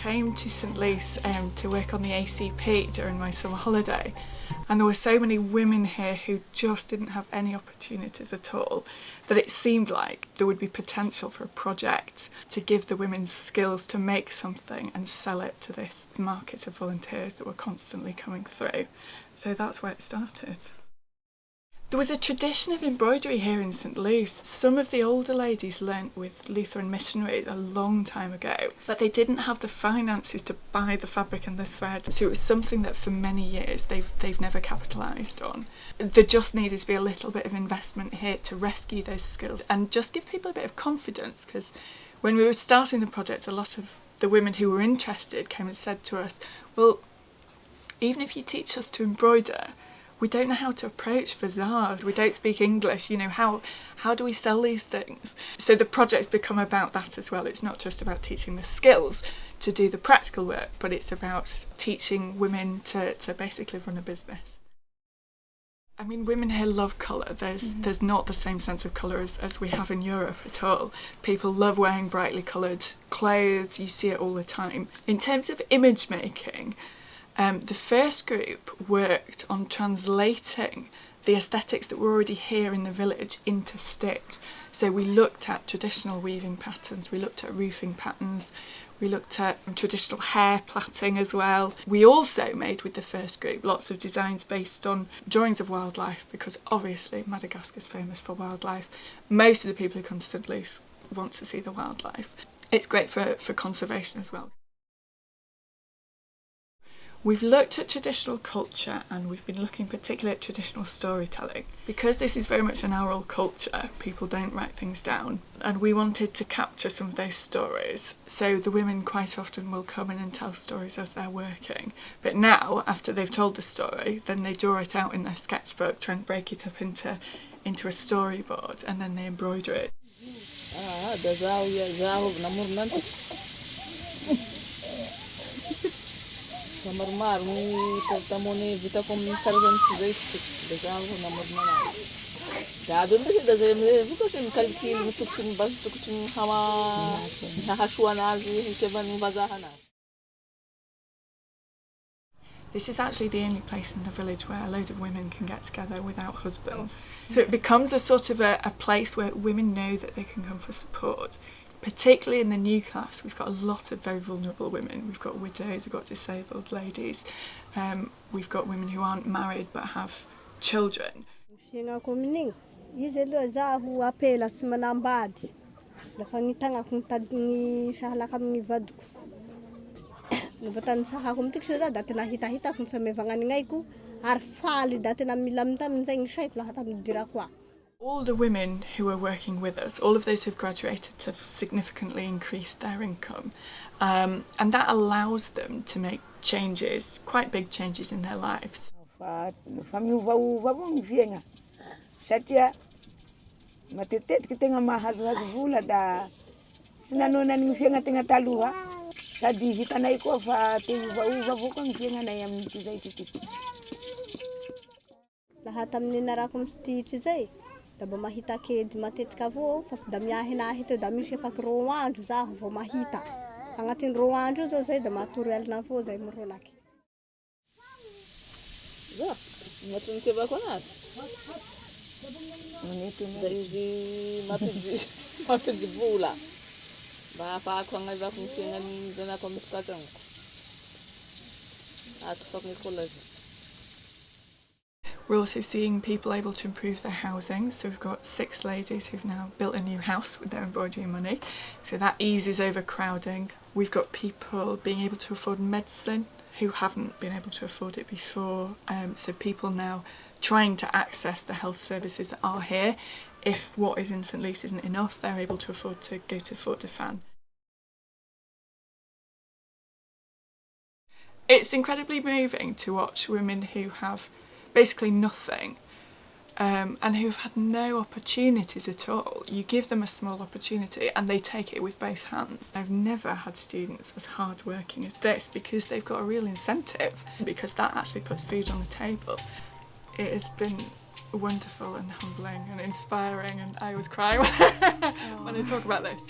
came to Sainte Luce to work on the ACP during my summer holiday, and there were so many women here who just didn't have any opportunities at all that it seemed like there would be potential for a project to give the women skills to make something and sell it to this market of volunteers that were constantly coming through. So that's where it started. There was a tradition of embroidery here in Sainte Luce. Some of the older ladies learnt with Lutheran missionaries a long time ago, but they didn't have the finances to buy the fabric and the thread, so it was something that for many years they've never capitalised on. There just needed to be a little bit of investment here to rescue those skills and just give people a bit of confidence, because when we were starting the project, a lot of the women who were interested came and said to us, well, even if you teach us to embroider, we don't know how to approach bazaars, we don't speak English, you know, how do we sell these things? So the project's become about that as well. It's not just about teaching the skills to do the practical work, but it's about teaching women to basically run a business. I mean, women here love colour. There's not the same sense of colour as we have in Europe at all. People love wearing brightly coloured clothes, you see it all the time. In terms of image making, the first group worked on translating the aesthetics that were already here in the village into stitch. So we looked at traditional weaving patterns, we looked at roofing patterns, we looked at traditional hair plaiting as well. We also made with the first group lots of designs based on drawings of wildlife, because obviously Madagascar is famous for wildlife. Most of the people who come to Sainte Luce want to see the wildlife. It's great for conservation as well. We've looked at traditional culture and we've been looking particularly at traditional storytelling. Because this is very much an oral culture, people don't write things down, and we wanted to capture some of those stories. So the women quite often will come in and tell stories as they're working. But now, after they've told the story, then they draw it out in their sketchbook, try and break it up into a storyboard, and then they embroider it. This is actually the only place in the village where a load of women can get together without husbands. So it becomes a sort of a place where women know that they can come for support. Particularly in the new class, we've got a lot of very vulnerable women. We've got widows, we've got disabled ladies, we've got women who aren't married but have children. All the women who are working with us, all of those who've graduated, have significantly increased their income, and that allows them to make changes, quite big changes in their lives. Daba mahita kedy matetika avao fa sy da miahinahy teo da misy efa 2 andro zaho vao mahita. Agnatin'ny 2 andro zao zay da matory alina avao zay mirolaky. Za, matony tebako anazy. Da izy matody vola. Mba ahafahako hagnavako ny fiaignan'ny zanako amin'ny fikatrangoko. Atofako ny collège. We're also seeing people able to improve their housing. So we've got 6 ladies who've now built a new house with their embroidery money. So that eases overcrowding. We've got people being able to afford medicine who haven't been able to afford it before. So people now trying to access the health services that are here. If what is in Sainte Luce isn't enough, they're able to afford to go to Fort de Fan. It's incredibly moving to watch women who have basically nothing and who've had no opportunities at all. You give them a small opportunity and they take it with both hands. I've never had students as hard working as this, because they've got a real incentive, because that actually puts food on the table. It has been wonderful and humbling and inspiring, and I always cry when I talk about this.